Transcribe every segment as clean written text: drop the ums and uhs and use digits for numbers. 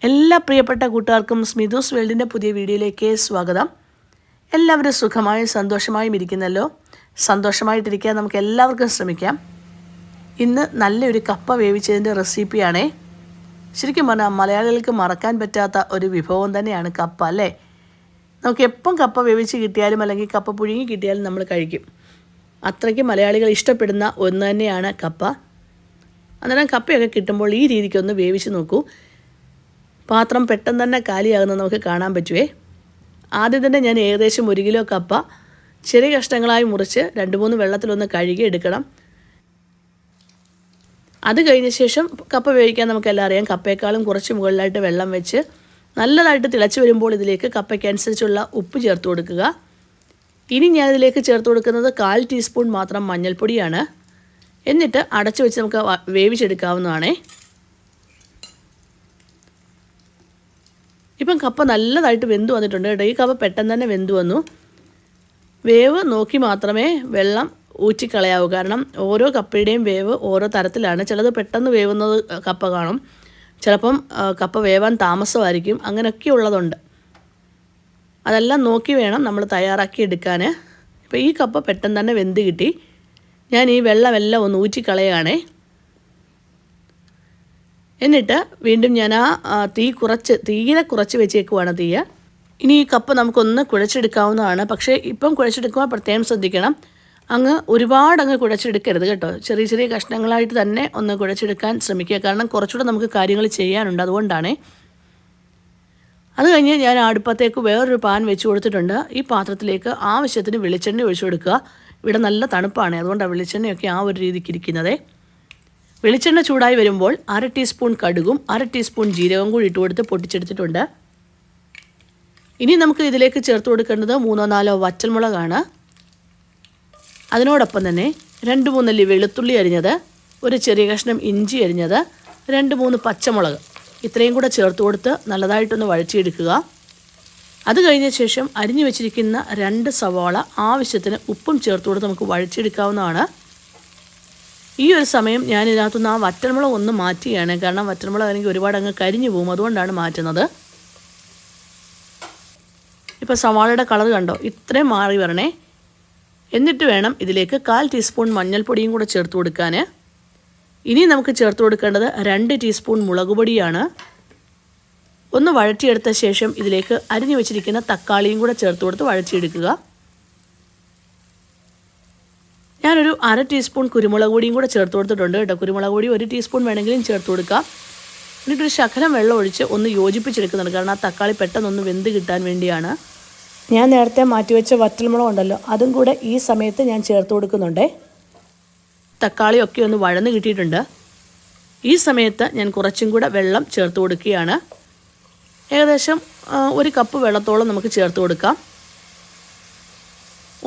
എല്ലാ പ്രിയപ്പെട്ട കൂട്ടുകാർക്കും സ്മിതൂസ് വേൾഡിൻ്റെ പുതിയ വീഡിയോയിലേക്ക് സ്വാഗതം. എല്ലാവരും സുഖമായും സന്തോഷമായും ഇരിക്കുന്നല്ലോ. സന്തോഷമായിട്ടിരിക്കാൻ നമുക്ക് എല്ലാവർക്കും ശ്രമിക്കാം. ഇന്ന് നല്ലൊരു കപ്പ വേവിച്ചതിൻ്റെ റെസിപ്പിയാണേ. ശരിക്കും പറഞ്ഞാൽ മലയാളികൾക്ക് മറക്കാൻ പറ്റാത്ത ഒരു വിഭവം തന്നെയാണ് കപ്പ, അല്ലേ? നമുക്ക് എപ്പം കപ്പ വേവിച്ച് കിട്ടിയാലും അല്ലെങ്കിൽ കപ്പ പുഴുങ്ങി കിട്ടിയാലും നമ്മൾ കഴിക്കും. അത്രയ്ക്ക് മലയാളികൾ ഇഷ്ടപ്പെടുന്ന ഒന്ന് തന്നെയാണ് കപ്പ. അന്നേരം കപ്പയൊക്കെ കിട്ടുമ്പോൾ ഈ രീതിക്കൊന്ന് വേവിച്ച് നോക്കൂ. പാത്രം പെട്ടെന്ന് തന്നെ കാലിയാകുന്നത് നമുക്ക് കാണാൻ പറ്റുമേ. ആദ്യം തന്നെ ഞാൻ ഏകദേശം 1 കിലോ കപ്പ ചെറിയ കഷ്ണങ്ങളായി മുറിച്ച് 2-3 വെള്ളത്തിലൊന്ന് കഴുകി എടുക്കണം. അത് കഴിഞ്ഞ ശേഷം കപ്പ വേവിക്കാൻ നമുക്കെല്ലാം അറിയാം. കപ്പയേക്കാളും കുറച്ച് മുകളിലായിട്ട് വെള്ളം വെച്ച് നല്ലതായിട്ട് തിളച്ച് വരുമ്പോൾ ഇതിലേക്ക് കപ്പയ്ക്കനുസരിച്ചുള്ള ഉപ്പ് ചേർത്ത് കൊടുക്കുക. ഇനി ഞാനിതിലേക്ക് ചേർത്ത് കൊടുക്കുന്നത് 1/4 ടീസ്പൂൺ മാത്രം മഞ്ഞൾപ്പൊടിയാണ്. എന്നിട്ട് അടച്ചു വെച്ച് നമുക്ക് വേവിച്ചെടുക്കാവുന്നതാണേ. ഇപ്പം കപ്പ നല്ലതായിട്ട് വെന്ത് വന്നിട്ടുണ്ട് കേട്ടോ. ഈ കപ്പ പെട്ടെന്ന് തന്നെ വെന്ത് വന്നു. വേവ് നോക്കി മാത്രമേ വെള്ളം ഊറ്റിക്കളയാവൂ. കാരണം ഓരോ കപ്പയുടെയും വേവ് ഓരോ തരത്തിലാണ്. ചിലത് പെട്ടെന്ന് വേവുന്നത് കപ്പ കാണും, ചിലപ്പം കപ്പ വേവാൻ താമസമായിരിക്കും. അങ്ങനെയൊക്കെ ഉള്ളതുണ്ട്. അതെല്ലാം നോക്കി വേണം നമ്മൾ തയ്യാറാക്കി എടുക്കാൻ. ഇപ്പോൾ ഈ കപ്പ പെട്ടെന്ന് തന്നെ വെന്ത് കിട്ടി. ഞാൻ ഈ വെള്ളമെല്ലാം ഒന്ന് ഊറ്റിക്കളയാണേ. എന്നിട്ട് വീണ്ടും ഞാൻ തീരെ കുറച്ച് വെച്ചേക്കുവാണ് തീയ. ഇനി ഈ കപ്പ നമുക്കൊന്ന് കുഴച്ചെടുക്കാവുന്നതാണ്. പക്ഷേ ഇപ്പം കുഴച്ചെടുക്കുമ്പോൾ പ്രത്യേകം ശ്രദ്ധിക്കണം. ഒരുപാട് കുഴച്ചെടുക്കരുത് കേട്ടോ. ചെറിയ ചെറിയ കഷ്ണങ്ങളായിട്ട് തന്നെ ഒന്ന് കുഴച്ചെടുക്കാൻ ശ്രമിക്കുക. കാരണം കുറച്ചുകൂടെ നമുക്ക് കാര്യങ്ങൾ ചെയ്യാനുണ്ട്, അതുകൊണ്ടാണേ. അത് കഴിഞ്ഞ് ഞാൻ അടുപ്പത്തേക്ക് വേറൊരു പാൻ വെച്ച് കൊടുത്തിട്ടുണ്ട്. ഈ പാത്രത്തിലേക്ക് ആവശ്യത്തിന് വെളിച്ചെണ്ണ ഒഴിച്ചു കൊടുക്കുക. ഇവിടെ നല്ല തണുപ്പാണ്, അതുകൊണ്ടാണ് വെളിച്ചെണ്ണയൊക്കെ ആ ഒരു രീതിക്ക് ഇരിക്കുന്നത്. വെളിച്ചെണ്ണ ചൂടായി വരുമ്പോൾ 1/2 ടീസ്പൂൺ കടുകും 1/2 ടീസ്പൂൺ ജീരകം കൂടി ഇട്ട് കൊടുത്ത് പൊട്ടിച്ചെടുത്തിട്ടുണ്ട്. ഇനി നമുക്ക് ഇതിലേക്ക് ചേർത്ത് കൊടുക്കേണ്ടത് 3-4 വറ്റൽമുളകാണ്. അതിനോടൊപ്പം തന്നെ 2-3 അല്ലി വെളുത്തുള്ളി അരിഞ്ഞത്, ഒരു ചെറിയ കഷ്ണം ഇഞ്ചി അരിഞ്ഞത്, 2-3 പച്ചമുളക്, ഇത്രയും കൂടെ ചേർത്ത് കൊടുത്ത് നല്ലതായിട്ടൊന്ന് വഴറ്റിയെടുക്കുക. അത് കഴിഞ്ഞ ശേഷം അരിഞ്ഞു വെച്ചിരിക്കുന്ന 2 സവാള ആവശ്യത്തിന് ഉപ്പും ചേർത്ത് കൊടുത്ത് നമുക്ക് വഴറ്റിയെടുക്കാവുന്നതാണ്. ഈ ഒരു സമയം ഞാൻ ഇതിനകത്തുനിന്ന് ആ വറ്റൽമുളക് ഒന്ന് മാറ്റുകയാണ്. കാരണം വറ്റൽമുളക് എനിക്ക് ഒരുപാട് കരിഞ്ഞു പോകും, അതുകൊണ്ടാണ് മാറ്റുന്നത്. ഇപ്പോൾ സവാളയുടെ കളർ കണ്ടോ, ഇത്രയും മാറി വരണേ. എന്നിട്ട് വേണം ഇതിലേക്ക് 1/4 ടീസ്പൂൺ മഞ്ഞൾപ്പൊടിയും കൂടെ ചേർത്ത് കൊടുക്കാൻ. ഇനി നമുക്ക് ചേർത്ത് കൊടുക്കേണ്ടത് 2 ടീസ്പൂൺ മുളക് പൊടിയാണ്. ഒന്ന് വഴറ്റിയെടുത്ത ശേഷം ഇതിലേക്ക് അരിഞ്ഞു വെച്ചിരിക്കുന്ന തക്കാളിയും കൂടെ ചേർത്ത് കൊടുത്ത് വഴറ്റിയെടുക്കുക. ഞാനൊരു 1/2 ടീസ്പൂൺ കുരുമുളക് പൊടിയും കൂടെ ചേർത്ത് കൊടുത്തിട്ടുണ്ട് കേട്ടോ. കുരുമുളക് പൊടി 1 ടീസ്പൂൺ വേണമെങ്കിലും ചേർത്ത് കൊടുക്കാം. എന്നിട്ടൊരു ശകലം വെള്ളം ഒഴിച്ച് ഒന്ന് യോജിപ്പിച്ചെടുക്കുന്നുണ്ട്. കാരണം ആ തക്കാളി പെട്ടെന്നൊന്ന് വെന്ത് കിട്ടാൻ വേണ്ടിയാണ്. ഞാൻ നേരത്തെ മാറ്റിവെച്ച വറ്റൽമുളക് ഉണ്ടല്ലോ, അതും കൂടെ ഈ സമയത്ത് ഞാൻ ചേർത്ത് കൊടുക്കുന്നുണ്ട്. തക്കാളിയൊക്കെ ഒന്ന് വഴന്ന് കിട്ടിയിട്ടുണ്ട്. ഈ സമയത്ത് ഞാൻ കുറച്ചും കൂടെ വെള്ളം ചേർത്ത് കൊടുക്കുകയാണ്. ഏകദേശം 1 കപ്പ് വെള്ളത്തോളം നമുക്ക് ചേർത്ത് കൊടുക്കാം.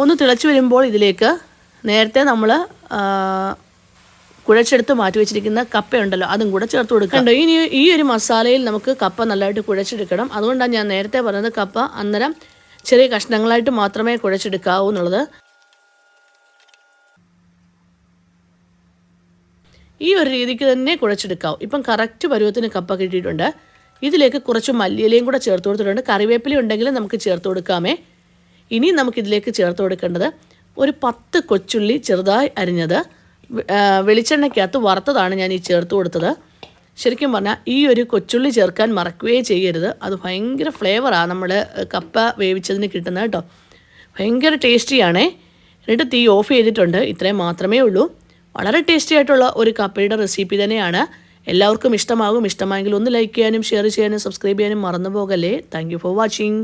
ഒന്ന് തിളച്ച് വരുമ്പോൾ ഇതിലേക്ക് നേരത്തെ നമ്മൾ കുഴച്ചെടുത്ത് മാറ്റി വെച്ചിരിക്കുന്ന കപ്പയുണ്ടല്ലോ, അതും കൂടെ ചേർത്ത് കൊടുക്കണ്ടോ. ഇനി ഈ ഒരു മസാലയിൽ നമുക്ക് കപ്പ നല്ലതായിട്ട് കുഴച്ചെടുക്കണം. അതുകൊണ്ടാണ് ഞാൻ നേരത്തെ പറഞ്ഞത് കപ്പ അന്നേരം ചെറിയ കഷ്ണങ്ങളായിട്ട് മാത്രമേ കുഴച്ചെടുക്കാവൂ എന്നുള്ളത്. ഈ ഒരു രീതിക്ക് തന്നെ കുഴച്ചെടുക്കാവൂ. ഇപ്പം കറക്റ്റ് പരുവത്തിന് കപ്പ കിട്ടിയിട്ടുണ്ട്. ഇതിലേക്ക് കുറച്ച് മല്ലിയിലയും കൂടെ ചേർത്ത് കൊടുത്തിട്ടുണ്ട്. കറിവേപ്പില ഉണ്ടെങ്കിൽ നമുക്ക് ചേർത്ത് കൊടുക്കാമേ. ഇനി നമുക്കിതിലേക്ക് ചേർത്ത് കൊടുക്കേണ്ടത് ഒരു 10 കൊച്ചുള്ളി ചെറുതായി അരിഞ്ഞത്. വെളിച്ചെണ്ണയ്ക്കകത്ത് വറുത്തതാണ് ഞാൻ ഈ ചേർത്ത് കൊടുത്തത്. ശരിക്കും പറഞ്ഞാൽ ഈ ഒരു കൊച്ചുള്ളി ചേർക്കാൻ മറക്കുകയേ ചെയ്യരുത്. അത് ഭയങ്കര ഫ്ലേവറാണ് നമ്മൾ കപ്പ വേവിച്ചതിന് കിട്ടുന്നത് കേട്ടോ. ഭയങ്കര ടേസ്റ്റിയാണേ. എന്നിട്ട് തീ ഓഫ് ചെയ്തിട്ടുണ്ട്. ഇത്രയും മാത്രമേ ഉള്ളൂ. വളരെ ടേസ്റ്റി ആയിട്ടുള്ള ഒരു കപ്പയുടെ റെസിപ്പി തന്നെയാണ്. എല്ലാവർക്കും ഇഷ്ടമാകും. ഇഷ്ടമായെങ്കിൽ ഒന്ന് ലൈക്ക് ചെയ്യാനും ഷെയർ ചെയ്യാനും സബ്സ്ക്രൈബ് ചെയ്യാനും മറന്നു പോകല്ലേ. Thank you for watching.